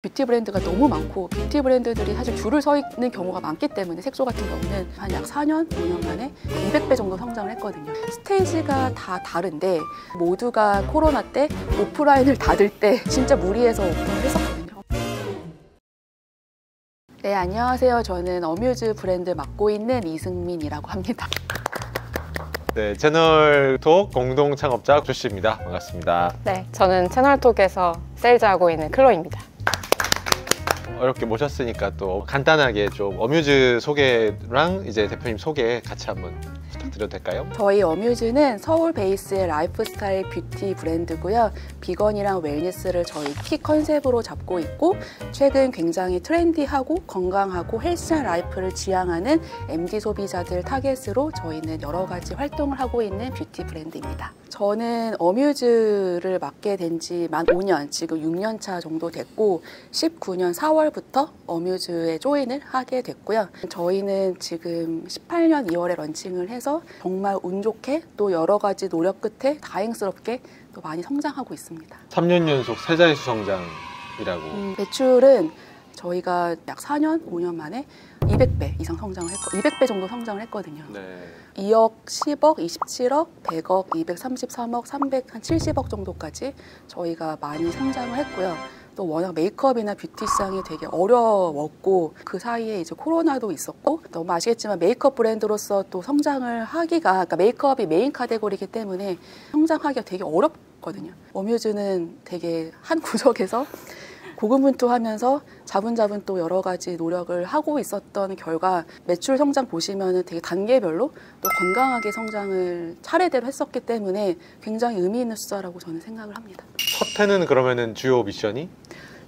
뷰티 브랜드가 너무 많고 뷰티 브랜드들이 사실 줄을 서 있는 경우가 많기 때문에 색소 같은 경우는 한 약 4년, 5년 만에 200배 정도 성장을 했거든요. 스테이지가 다 다른데 모두가 코로나 때 오프라인을 닫을 때 진짜 무리해서 오픈을 했었거든요. 네, 안녕하세요. 저는 어뮤즈 브랜드 맡고 있는 이승민이라고 합니다. 네, 채널톡 공동 창업자 조씨입니다. 반갑습니다. 네, 저는 채널톡에서 세일즈하고 있는 클로입니다. 어렵게 모셨으니까 또 간단하게 좀 어뮤즈 소개랑 이제 대표님 소개 같이 한번 부탁드려도 될까요? 저희 어뮤즈는 서울 베이스의 라이프스타일 뷰티 브랜드고요. 비건이랑 웰니스를 저희 키 컨셉으로 잡고 있고 최근 굉장히 트렌디하고 건강하고 헬스한 라이프를 지향하는 MD 소비자들 타겟으로 저희는 여러 가지 활동을 하고 있는 뷰티 브랜드입니다. 저는 어뮤즈를 맡게 된 지 만 5년, 지금 6년 차 정도 됐고 19년 4월부터 어뮤즈에 조인을 하게 됐고요. 저희는 지금 18년 2월에 런칭을 해서 정말 운 좋게 또 여러 가지 노력 끝에 다행스럽게 또 많이 성장하고 있습니다. 3년 연속 세 자릿수 성장이라고. 매출은 저희가 약 4년, 5년 만에 200배 이상 성장을 했고 200배 정도 성장을 했거든요. 네. 2억, 10억, 27억, 100억, 233억, 370억 정도까지 저희가 많이 성장을 했고요. 또 워낙 메이크업이나 뷰티 시장이 되게 어려웠고 그 사이에 이제 코로나도 있었고 너무 아시겠지만 메이크업 브랜드로서 또 성장을 하기가 그러니까 메이크업이 메인 카테고리이기 때문에 성장하기가 되게 어렵거든요. 어뮤즈는 되게 한 구석에서 고군분투하면서 자분자분 또 여러 가지 노력을 하고 있었던 결과 매출 성장 보시면은 되게 단계별로 또 건강하게 성장을 차례대로 했었기 때문에 굉장히 의미 있는 숫자라고 저는 생각을 합니다. 첫 해는 그러면은 주요 미션이?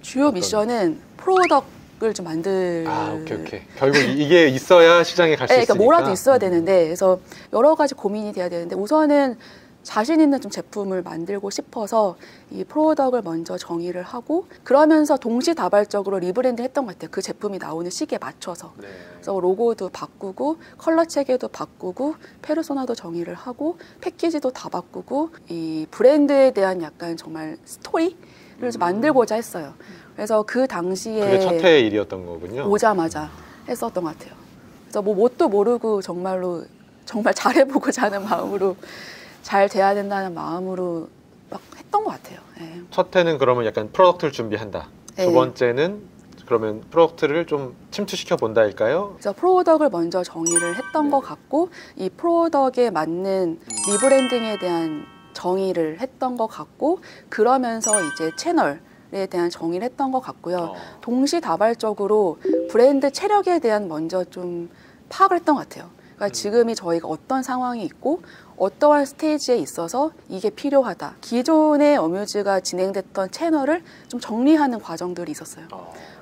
주요 미션은 프로덕트를 좀 만들. 오케이. 결국 이게 있어야 시장에 갈 수 있으니까. 그러니까 뭐라도 있어야 되는데 그래서 여러 가지 고민이 돼야 되는데 우선은 자신 있는 좀 제품을 만들고 싶어서 이 프로덕트를 먼저 정의를 하고 그러면서 동시다발적으로 리브랜드 했던 것 같아요. 그 제품이 나오는 시기에 맞춰서. 네. 그래서 로고도 바꾸고 컬러 체계도 바꾸고 페르소나도 정의를 하고 패키지도 다 바꾸고 이 브랜드에 대한 약간 정말 스토리를 좀 만들고자 했어요. 그래서 그 당시에 그게 첫 해의 일이었던 거군요. 오자마자 했었던 것 같아요. 그래서 뭐 뭣도 모르고 정말로 정말 잘해보고자 하는 마음으로 잘 돼야 된다는 마음으로 막 했던 것 같아요. 네. 첫 해는 그러면 약간 프로덕트를 준비한다. 네. 두 번째는 그러면 프로덕트를 좀 침투시켜 본다일까요? 그래서 프로덕트를 먼저 정의를 했던 것 같고 이 프로덕트에 맞는 리브랜딩에 대한 정의를 했던 것 같고 그러면서 이제 채널에 대한 정의를 했던 것 같고요. 동시다발적으로 브랜드 체력에 대한 먼저 좀 파악을 했던 것 같아요. 그러니까 지금이 저희가 어떤 상황이 있고 어떠한 스테이지에 있어서 이게 필요하다. 기존의 어뮤즈가 진행됐던 채널을 좀 정리하는 과정들이 있었어요.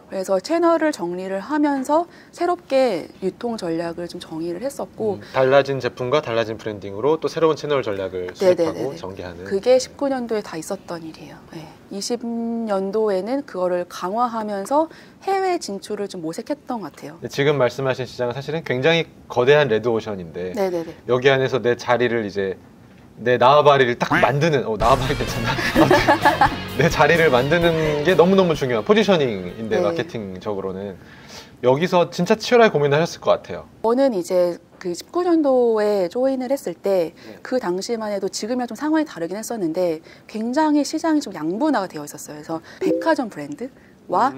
그래서 채널을 정리를 하면서 새롭게 유통 전략을 좀 정의를 했었고 달라진 제품과 달라진 브랜딩으로 또 새로운 채널 전략을 수립하고 전개하는. 그게 19년도에 다 있었던 일이에요. 네. 20년도에는 그거를 강화하면서 해외 진출을 좀 모색했던 것 같아요. 지금 말씀하신 시장은 사실은 굉장히 거대한 레드오션인데 네네네. 여기 안에서 내 자리를 이제 내 나와바리를 딱 만드는 나와바리 괜찮나? 내 자리를 만드는 게 너무너무 중요한 포지셔닝인데 네. 마케팅적으로는 여기서 진짜 치열하게 고민을 하셨을 것 같아요. 저는 이제 그 19년도에 조인을 했을 때 그 당시만 해도 지금이랑 좀 상황이 다르긴 했었는데 굉장히 시장이 좀 양분화가 되어 있었어요. 그래서 백화점 브랜드와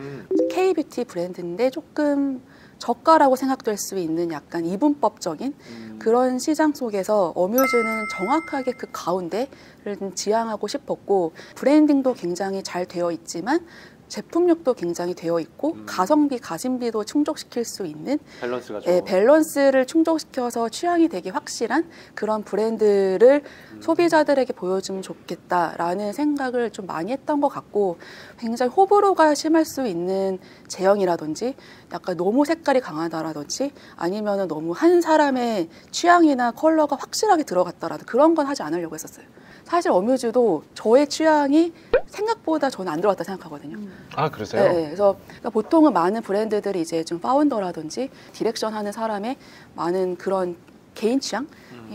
K뷰티 브랜드인데 조금 저가라고 생각될 수 있는 약간 이분법적인 그런 시장 속에서 어뮤즈는 정확하게 그 가운데를 지향하고 싶었고 브랜딩도 굉장히 잘 되어 있지만 제품력도 굉장히 되어 있고 가성비, 가심비도 충족시킬 수 있는 밸런스가 밸런스를 충족시켜서 취향이 되게 확실한 그런 브랜드를 소비자들에게 보여주면 좋겠다라는 생각을 좀 많이 했던 것 같고 굉장히 호불호가 심할 수 있는 제형이라든지 약간 너무 색깔이 강하다라든지 아니면 너무 한 사람의 취향이나 컬러가 확실하게 들어갔다라든지 그런 건 하지 않으려고 했었어요. 사실 어뮤즈도 저의 취향이 생각보다 저는 안 들어갔다 생각하거든요. 아, 그러세요? 네, 그래서 그러니까 보통은 많은 브랜드들이 이제 좀 파운더라든지 디렉션 하는 사람의 많은 그런 개인 취향이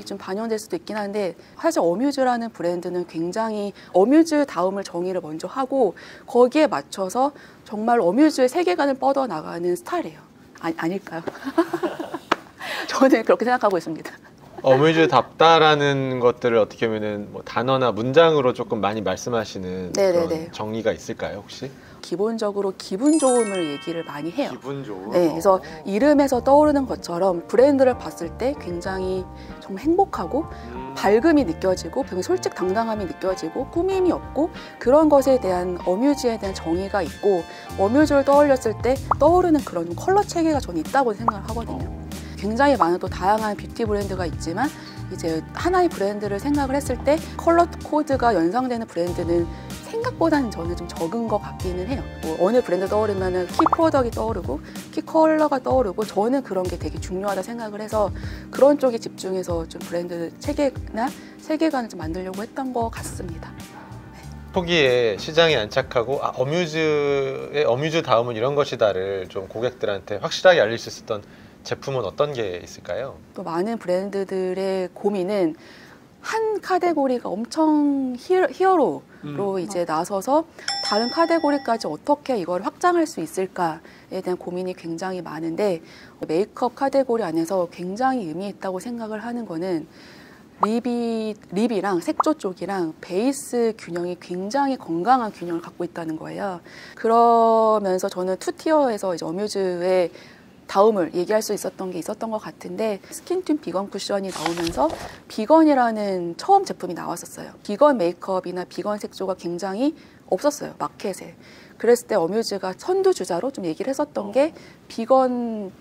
좀 반영될 수도 있긴 한데 사실 어뮤즈라는 브랜드는 굉장히 어뮤즈다움을 정의를 먼저 하고 거기에 맞춰서 정말 어뮤즈의 세계관을 뻗어나가는 스타일이에요. 아닐까요? 저는 그렇게 생각하고 있습니다. 어뮤즈답다라는 것들을 어떻게 보면은 뭐 단어나 문장으로 조금 많이 말씀하시는 네네네. 그런 정의가 있을까요, 혹시? 기본적으로 기분 좋음을 얘기를 많이 해요. 기분 좋음. 네, 그래서 이름에서 떠오르는 것처럼 브랜드를 봤을 때 굉장히 정말 행복하고 밝음이 느껴지고 솔직당당함이 느껴지고 꾸밈이 없고 그런 것에 대한 어뮤즈에 대한 정의가 있고 어뮤즈를 떠올렸을 때 떠오르는 그런 컬러 체계가 저는 있다고 생각을 하거든요. 굉장히 많은 또 다양한 뷰티 브랜드가 있지만 이제 하나의 브랜드를 생각을 했을 때 컬러 코드가 연상되는 브랜드는 생각보다는 저는 좀 적은 것 같기는 해요. 뭐 어느 브랜드 떠오르면은 키 프로덕이 떠오르고 키 컬러가 떠오르고 저는 그런 게 되게 중요하다 생각을 해서 그런 쪽에 집중해서 좀 브랜드 체계나 세계관을 좀 만들려고 했던 것 같습니다. 초기에 시장에 안착하고 어뮤즈의 어뮤즈 다음은 이런 것이다를 좀 고객들한테 확실하게 알릴 수 있었던 제품은 어떤 게 있을까요? 또 많은 브랜드들의 고민은 한 카테고리가 엄청 히어로로 이제 나서서 다른 카테고리까지 어떻게 이걸 확장할 수 있을까에 대한 고민이 굉장히 많은데 메이크업 카테고리 안에서 굉장히 의미 있다고 생각을 하는 거는 립이랑 색조 쪽이랑 베이스 균형이 굉장히 건강한 균형을 갖고 있다는 거예요. 그러면서 저는 투티어에서 이제 어뮤즈의 다음을 얘기할 수 있었던 게 있었던 것 같은데 스킨튠 비건 쿠션이 나오면서 비건이라는 처음 제품이 나왔었어요. 비건 메이크업이나 비건 색조가 굉장히 없었어요, 마켓에. 그랬을 때 어뮤즈가 선두주자로 좀 얘기를 했었던 게 비건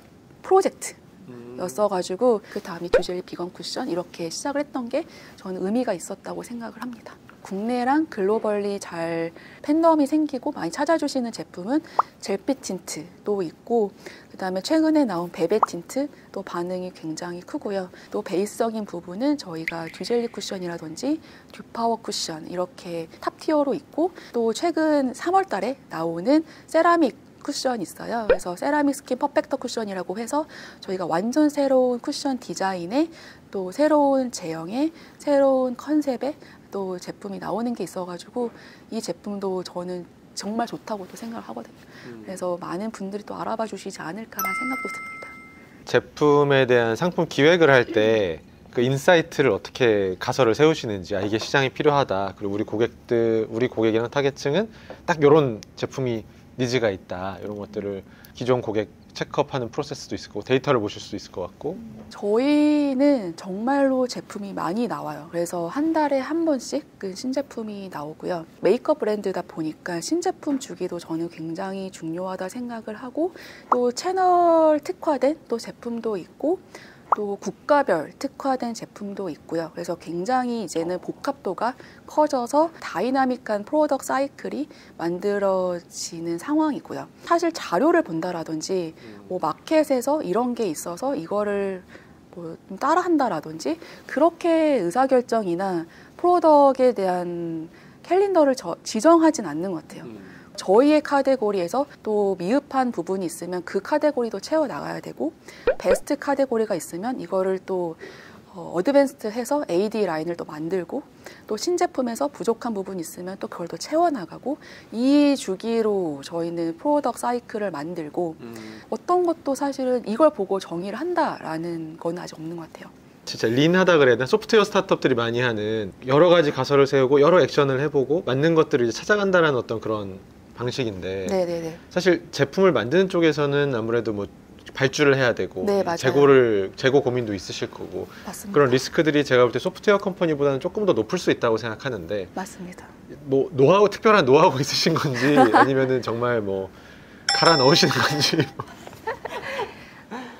프로젝트였어가지고 그 다음이 듀젤리 비건 쿠션 이렇게 시작을 했던 게 저는 의미가 있었다고 생각을 합니다. 국내랑 글로벌리 잘 팬덤이 생기고 많이 찾아주시는 제품은 젤빛 틴트도 있고 그다음에 최근에 나온 베베 틴트 또 반응이 굉장히 크고요. 또 베이스적인 부분은 저희가 듀젤리 쿠션이라든지 듀파워 쿠션 이렇게 탑티어로 있고 또 최근 3월 달에 나오는 세라믹 쿠션이 있어요. 그래서 세라믹 스킨 퍼펙터 쿠션이라고 해서 저희가 완전 새로운 쿠션 디자인에 또 새로운 제형에 새로운 컨셉에 또 제품이 나오는 게 있어가지고 이 제품도 저는 정말 좋다고도 생각을 하거든요. 그래서 많은 분들이 또 알아봐 주시지 않을까라는 생각도 듭니다. 제품에 대한 상품 기획을 할 때 그 인사이트를 어떻게 가설을 세우시는지 이게 시장이 필요하다. 그리고 우리 고객이랑 타겟층은 딱 이런 제품이 니즈가 있다. 이런 것들을 기존 고객 체크업하는 프로세스도 있을 거고 데이터를 보실 수도 있을 것 같고 저희는 정말로 제품이 많이 나와요. 그래서 한 달에 한 번씩 그 신제품이 나오고요. 메이크업 브랜드다 보니까 신제품 주기도 저는 굉장히 중요하다 생각을 하고 또 채널 특화된 또 제품도 있고 또 국가별 특화된 제품도 있고요. 그래서 굉장히 이제는 복합도가 커져서 다이나믹한 프로덕트 사이클이 만들어지는 상황이고요. 사실 자료를 본다라든지 뭐 마켓에서 이런 게 있어서 이거를 뭐 따라한다라든지 그렇게 의사결정이나 프로덕트에 대한 캘린더를 지정하진 않는 것 같아요. 저희의 카테고리에서 또 미흡한 부분이 있으면 그 카테고리도 채워나가야 되고 베스트 카테고리가 있으면 이거를 또 어드밴스드 해서 AD 라인을 또 만들고 또 신제품에서 부족한 부분이 있으면 또 그걸 또 채워나가고 이 주기로 저희는 프로덕트 사이클을 만들고 어떤 것도 사실은 이걸 보고 정의를 한다라는 건 아직 없는 것 같아요. 진짜 린하다 그래야 되나? 소프트웨어 스타트업들이 많이 하는 여러 가지 가설을 세우고 여러 액션을 해보고 맞는 것들을 이제 찾아간다는 어떤 그런 방식인데 네네네. 사실 제품을 만드는 쪽에서는 아무래도 뭐 발주를 해야 되고 네, 맞아요. 재고 고민도 있으실 거고 맞습니다. 그런 리스크들이 제가 볼 때 소프트웨어 컴퍼니보다는 조금 더 높을 수 있다고 생각하는데 맞습니다. 뭐 특별한 노하우가 있으신 건지 아니면은 정말 뭐 갈아 넣으시는 건지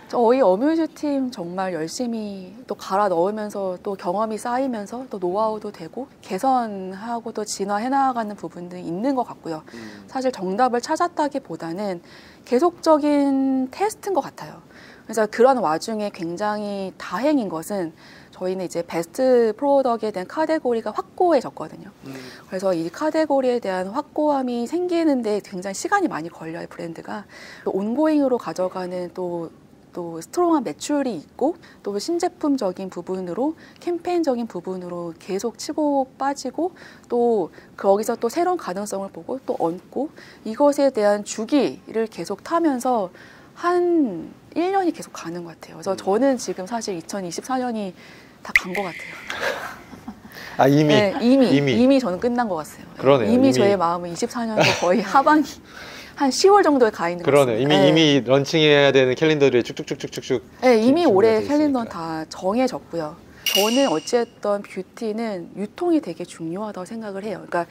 저희 어뮤즈 팀 정말 열심히 또 갈아 넣으면서 또 경험이 쌓이면서 또 노하우도 되고 개선하고 또 진화해 나가는 부분들이 있는 것 같고요. 사실 정답을 찾았다기보다는 계속적인 테스트인 것 같아요. 그래서 그런 와중에 굉장히 다행인 것은 저희는 이제 베스트 프로덕트에 대한 카테고리가 확고해졌거든요. 그래서 이 카테고리에 대한 확고함이 생기는데 굉장히 시간이 많이 걸려요, 브랜드가. 또 온고잉으로 가져가는 또 또 스트롱한 매출이 있고 또 신제품적인 부분으로 캠페인적인 부분으로 계속 치고 빠지고 또 거기서 또 새로운 가능성을 보고 또 얹고 이것에 대한 주기를 계속 타면서 한 1년이 계속 가는 것 같아요. 그래서 저는 지금 사실 2024년이 다 간 것 같아요. 아 이미 네, 이미 저는 끝난 것 같아요. 그러네요. 이미 저의 마음은 24년도 거의 하반기 한 10월 정도에 가 있는 것 그러네. 같습니다. 이미 런칭해야 되는 캘린더들이 쭉쭉쭉쭉쭉. 네, 이미 올해 준비가 돼 캘린더는 있으니까. 다 정해졌고요. 저는 어쨌든 뷰티는 유통이 되게 중요하다고 생각을 해요. 그러니까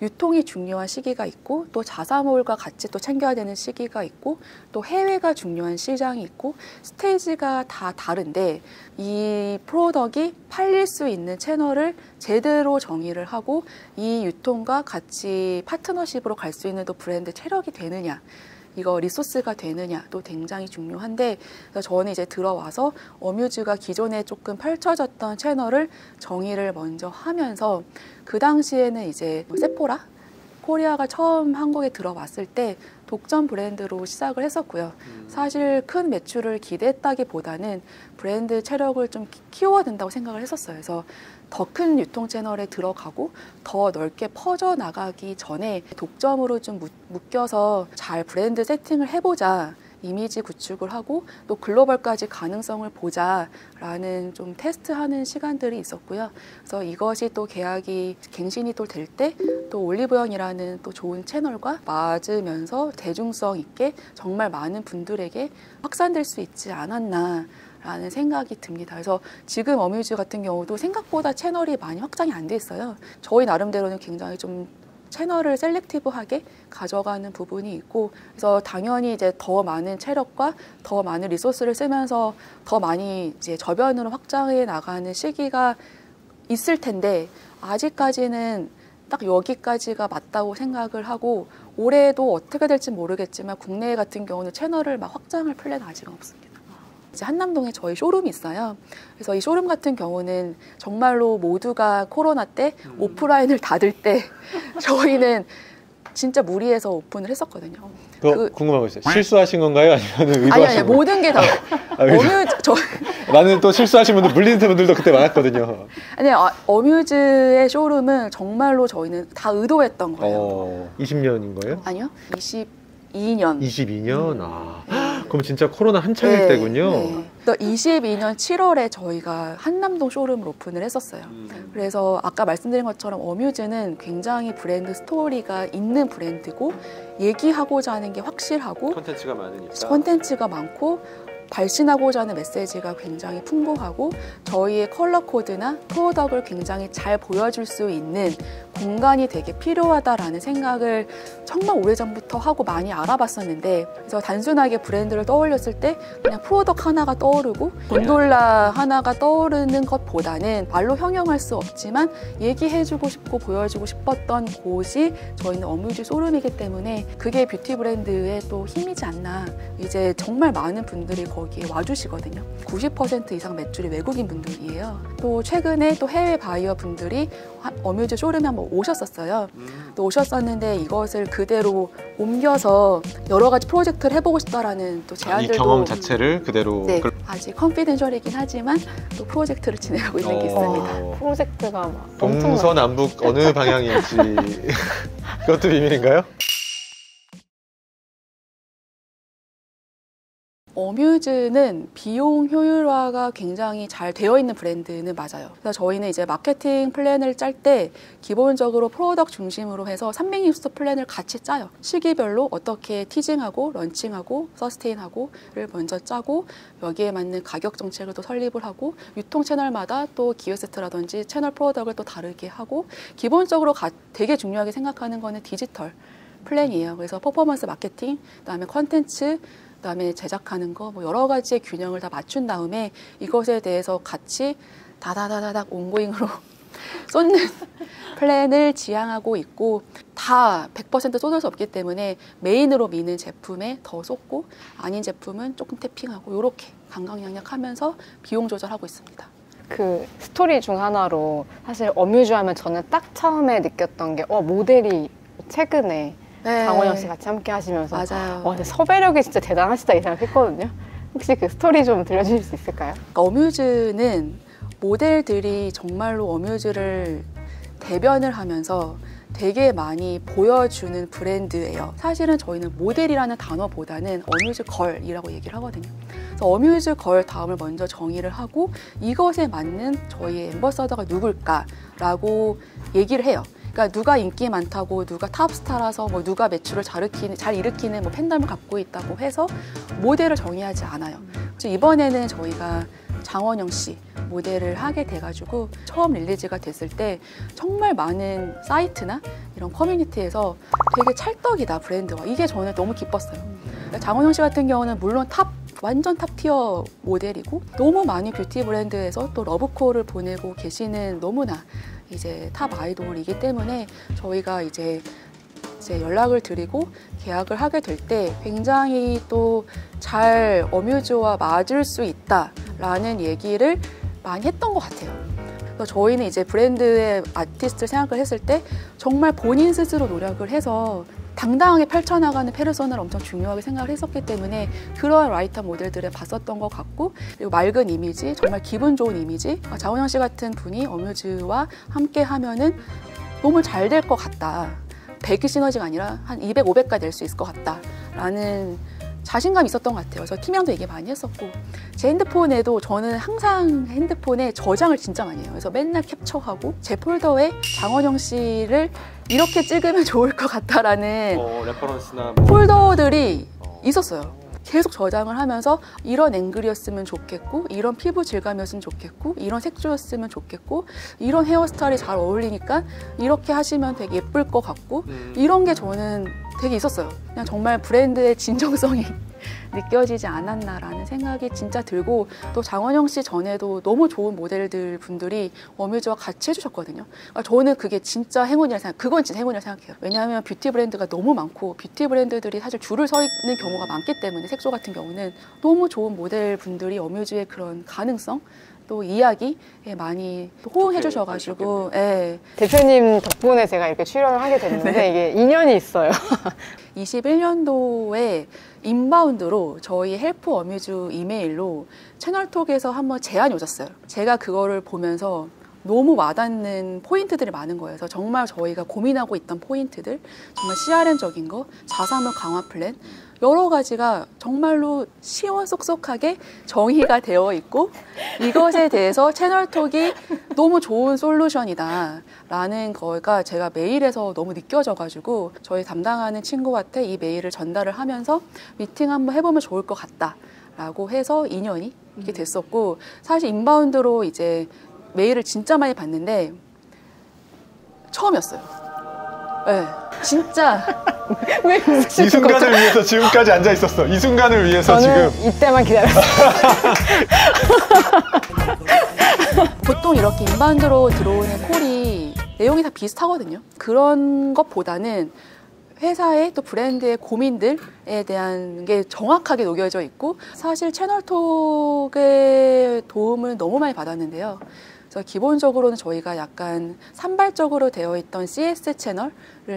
유통이 중요한 시기가 있고 또 자사몰과 같이 또 챙겨야 되는 시기가 있고 또 해외가 중요한 시장이 있고 스테이지가 다 다른데 이 프로덕이 팔릴 수 있는 채널을 제대로 정의를 하고 이 유통과 같이 파트너십으로 갈 수 있는 또 브랜드 체력이 되느냐 이거 리소스가 되느냐도 굉장히 중요한데 그래서 저는 이제 들어와서 어뮤즈가 기존에 조금 펼쳐졌던 채널을 정의를 먼저 하면서 그 당시에는 이제 세포라 코리아가 처음 한국에 들어왔을 때 독점 브랜드로 시작을 했었고요. 사실 큰 매출을 기대했다기보다는 브랜드 체력을 좀 키워야 된다고 생각을 했었어요. 그래서 더 큰 유통 채널에 들어가고 더 넓게 퍼져 나가기 전에 독점으로 좀 묶여서 잘 브랜드 세팅을 해보자. 이미지 구축을 하고 또 글로벌까지 가능성을 보자라는 좀 테스트하는 시간들이 있었고요. 그래서 이것이 또 계약이 갱신이 또 될 때 또 올리브영이라는 또 좋은 채널과 맞으면서 대중성 있게 정말 많은 분들에게 확산될 수 있지 않았나 라는 생각이 듭니다. 그래서 지금 어뮤즈 같은 경우도 생각보다 채널이 많이 확장이 안 돼 있어요. 저희 나름대로는 굉장히 좀 채널을 셀렉티브하게 가져가는 부분이 있고 그래서 당연히 이제 더 많은 체력과 더 많은 리소스를 쓰면서 더 많이 이제 저변으로 확장해 나가는 시기가 있을 텐데 아직까지는 딱 여기까지가 맞다고 생각을 하고 올해도 어떻게 될지 모르겠지만 국내 같은 경우는 채널을 막 확장할 플랜은 아직은 없습니다. 이제 한남동에 저희 쇼룸이 있어요. 그래서 이 쇼룸 같은 경우는 정말로 모두가 코로나 때 오프라인을 닫을 때 저희는 진짜 무리해서 오픈을 했었거든요. 궁금한 거 있어요. 실수하신 건가요? 아니면 의도하신 아니 모든 게 다 나는 또 실수하신 분들 물리는 분들도 그때 많았거든요. 아니 어뮤즈의 쇼룸은 정말로 저희는 다 의도했던 거예요. 20년인 거예요? 아니요, 22년. 22년? 그럼 진짜 코로나 한창일 때군요. 네. 22년 7월에 저희가 한남동 쇼룸을 오픈을 했었어요. 그래서 아까 말씀드린 것처럼 어뮤즈는 굉장히 브랜드 스토리가 있는 브랜드고 얘기하고자 하는 게 확실하고 콘텐츠가 많으니까. 콘텐츠가 많고 발신하고자 하는 메시지가 굉장히 풍부하고 저희의 컬러 코드나 프로덕을 굉장히 잘 보여줄 수 있는 공간이 되게 필요하다라는 생각을 정말 오래전부터 하고 많이 알아봤었는데 그래서 단순하게 브랜드를 떠올렸을 때 그냥 프로덕 하나가 떠오르고 곤돌라 하나가 떠오르는 것보다는 말로 형용할 수 없지만 얘기해주고 싶고 보여주고 싶었던 곳이 저희는 어뮤즈 쇼룸이기 때문에 그게 뷰티 브랜드의 또 힘이지 않나. 이제 정말 많은 분들이 거기에 와주시거든요. 90% 이상 매출이 외국인 분들이에요. 또 최근에 또 해외 바이어 분들이 어뮤즈 쇼룸에 한번 오셨었어요. 또 오셨었는데 이것을 그대로 옮겨서 여러 가지 프로젝트를 해보고 싶다라는 또 제안들도 이 경험 자체를 그대로 네, 아직 컨피덴셜이긴 하지만 또 프로젝트를 진행하고 있는 게 있습니다. 프로젝트가 막 엄청나요. 동서남북 어느 방향일지 그것도 비밀인가요? 어뮤즈는 비용 효율화가 굉장히 잘 되어 있는 브랜드는 맞아요. 그래서 저희는 이제 마케팅 플랜을 짤 때 기본적으로 프로덕트 중심으로 해서 360도 플랜을 같이 짜요. 시기별로 어떻게 티징하고 런칭하고 서스테인하고를 먼저 짜고 여기에 맞는 가격 정책을 또 설립을 하고 유통 채널마다 또 기획 세트라든지 채널 프로덕트를 또 다르게 하고 기본적으로 되게 중요하게 생각하는 거는 디지털 플랜이에요. 그래서 퍼포먼스 마케팅, 그다음에 컨텐츠, 그다음에 제작하는 거 뭐 여러 가지의 균형을 다 맞춘 다음에 이것에 대해서 같이 다다다다닥 온고잉으로 쏟는 플랜을 지향하고 있고 다 100% 쏟을 수 없기 때문에 메인으로 미는 제품에 더 쏟고 아닌 제품은 조금 태핑하고 이렇게 강강약약하면서 비용 조절하고 있습니다. 그 스토리 중 하나로 사실 어뮤즈 하면 저는 딱 처음에 느꼈던 게 모델이 최근에 네. 장원영 씨 같이 함께 하시면서 맞아요. 근데 섭외력이 진짜 대단하시다 이 생각했거든요. 혹시 그 스토리 좀 들려주실 수 있을까요? 그러니까 어뮤즈는 모델들이 정말로 어뮤즈를 대변을 하면서 되게 많이 보여주는 브랜드예요. 사실은 저희는 모델이라는 단어보다는 어뮤즈 걸이라고 얘기를 하거든요. 그래서 어뮤즈 걸 다음을 먼저 정의를 하고 이것에 맞는 저희의 앰버서더가 누굴까라고 얘기를 해요. 그러니까 누가 인기 많다고, 누가 탑스타라서, 뭐 누가 매출을 잘 일으키는 뭐 팬덤을 갖고 있다고 해서 모델을 정의하지 않아요. 그래서 이번에는 저희가 장원영 씨 모델을 하게 돼가지고 처음 릴리즈가 됐을 때 정말 많은 사이트나 이런 커뮤니티에서 되게 찰떡이다 브랜드와, 이게 저는 너무 기뻤어요. 그러니까 장원영 씨 같은 경우는 물론 완전 탑 티어 모델이고 너무 많은 뷰티 브랜드에서 또 러브콜을 보내고 계시는 너무나 이제 탑 아이돌이기 때문에 저희가 이제 연락을 드리고 계약을 하게 될 때 굉장히 또 잘 어뮤즈와 맞을 수 있다라는 얘기를 많이 했던 것 같아요. 그래서 저희는 이제 브랜드의 아티스트를 생각을 했을 때 정말 본인 스스로 노력을 해서 당당하게 펼쳐나가는 페르소나를 엄청 중요하게 생각을 했었기 때문에 그런 라이터 모델들을 봤었던 것 같고, 그리고 맑은 이미지, 정말 기분 좋은 이미지, 장원영 씨 같은 분이 어뮤즈와 함께 하면은 너무 잘 될 것 같다. 100이 시너지가 아니라 한 200, 500까지 낼 수 있을 것 같다라는 자신감이 있었던 것 같아요. 그래서 팀명도 얘기 많이 했었고, 제 핸드폰에도 저는 항상 핸드폰에 저장을 진짜 많이 해요. 그래서 맨날 캡처하고 제 폴더에 장원영 씨를 이렇게 찍으면 좋을 것 같다라는 레퍼런스나 폴더들이 있었어요. 계속 저장을 하면서 이런 앵글이었으면 좋겠고, 이런 피부 질감이었으면 좋겠고, 이런 색조였으면 좋겠고, 이런 헤어스타일이 잘 어울리니까 이렇게 하시면 되게 예쁠 것 같고, 이런 게 저는 되게 있었어요. 그냥 정말 브랜드의 진정성이 느껴지지 않았나라는 생각이 진짜 들고, 또 장원영 씨 전에도 너무 좋은 모델들 분들이 어뮤즈와 같이 해주셨거든요. 그러니까 저는 그게 진짜 그건 진짜 행운이라 생각해요. 왜냐하면 뷰티 브랜드가 너무 많고, 뷰티 브랜드들이 사실 줄을 서 있는 경우가 많기 때문에, 색조 같은 경우는 너무 좋은 모델 분들이 어뮤즈의 그런 가능성, 또 이야기에 많이 호응해 주셔가지고, 예. 대표님 덕분에 제가 이렇게 출연을 하게 됐는데 네. 이게 인연이 있어요. 21년도에 인바운드로 저희 헬프 어뮤즈 이메일로 채널톡에서 한번 제안이 오셨어요. 제가 그거를 보면서 너무 와닿는 포인트들이 많은 거예요. 그래서 정말 저희가 고민하고 있던 포인트들, 정말 CRM적인 거, 자사몰 강화 플랜, 여러 가지가 정말로 시원쏙쏙하게 정의가 되어 있고, 이것에 대해서 채널톡이 너무 좋은 솔루션이다 라는 거가 제가 메일에서 너무 느껴져가지고 저희 담당하는 친구한테 이 메일을 전달을 하면서 미팅 한번 해보면 좋을 것 같다 라고 해서 인연이 이렇게 됐었고, 사실 인바운드로 이제 메일을 진짜 많이 봤는데 처음이었어요. 네, 진짜. 왜 이 순간을 위해서 지금까지 앉아 있었어. 이 순간을 위해서 저는 지금 이때만 기다렸어요. 보통 이렇게 인바운드로 들어오는 콜이 내용이 다 비슷하거든요. 그런 것보다는 회사의 또 브랜드의 고민들에 대한 게 정확하게 녹여져 있고, 사실 채널톡의 도움을 너무 많이 받았는데요. 그래서 기본적으로는 저희가 약간 산발적으로 되어 있던 CS 채널을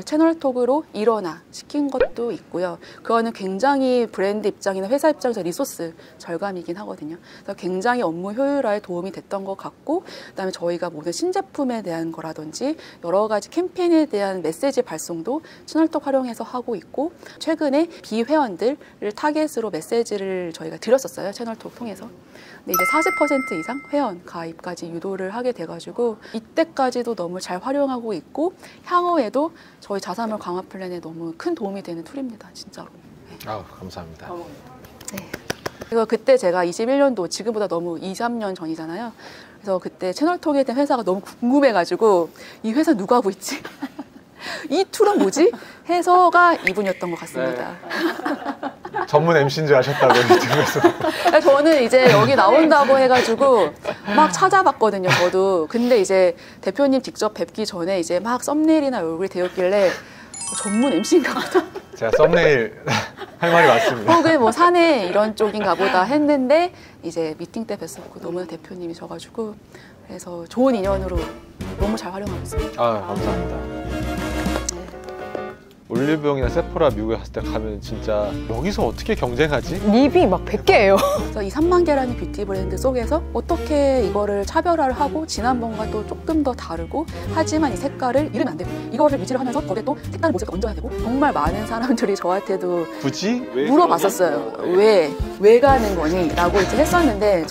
채널톡으로 일원화 시킨 것도 있고요. 그거는 굉장히 브랜드 입장이나 회사 입장에서 리소스 절감이긴 하거든요. 그래서 굉장히 업무 효율화에 도움이 됐던 것 같고, 그다음에 저희가 모든 신제품에 대한 거라든지 여러 가지 캠페인에 대한 메시지 발송도 채널톡 활용해서 하고 있고, 최근에 비회원들을 타겟으로 메시지를 저희가 드렸었어요. 채널톡 통해서. 근데 이제 40% 이상 회원 가입까지 유도를 하게 돼가지고 이때까지도 너무 잘 활용하고 있고, 향후에도 저희 자사몰 강화 플랜에 너무 큰 도움이 되는 툴입니다. 진짜로. 네. 감사합니다. 네. 그래서 그때 제가 21년도 지금보다 너무 2, 3년 전이잖아요. 그래서 그때 채널톡에 대한 회사가 너무 궁금해가지고 이 회사 누가 하고 있지? 이 툴은 뭐지? 해서가 이분이었던 것 같습니다. 네. 전문 MC인 줄 아셨다고 유튜브에서. 저는 이제 여기 나온다고 해가지고 막 찾아봤거든요, 저도. 근데 이제 대표님 직접 뵙기 전에 이제 막 썸네일이나 얼굴이 되었길래 전문 MC인가 보다. 제가 썸네일 할 말이 많습니다. 혹은 뭐 사내 이런 쪽인가 보다 했는데, 이제 미팅 때 뵀었고 너무나 대표님이셔가지고, 그래서 좋은 인연으로 너무 잘 활용하고 있습니다. 감사합니다. 올리브영이나 세포라 미국에 갔을 때 가면 진짜 여기서 어떻게 경쟁하지? 립이 막 100개예요. 그래서 이 3만 개라는 뷰티 브랜드 속에서 어떻게 이거를 차별화를 하고 지난번과 또 조금 더 다르고 하지만 이 색깔을 잃으면 안 되고 이거를 유지를 하면서 거기에 또 색다른 모습을 얹어야 되고 정말 많은 사람들이 저한테도 굳이? 왜 물어봤었어요. 왜 가는 거니? 라고 이제 했었는데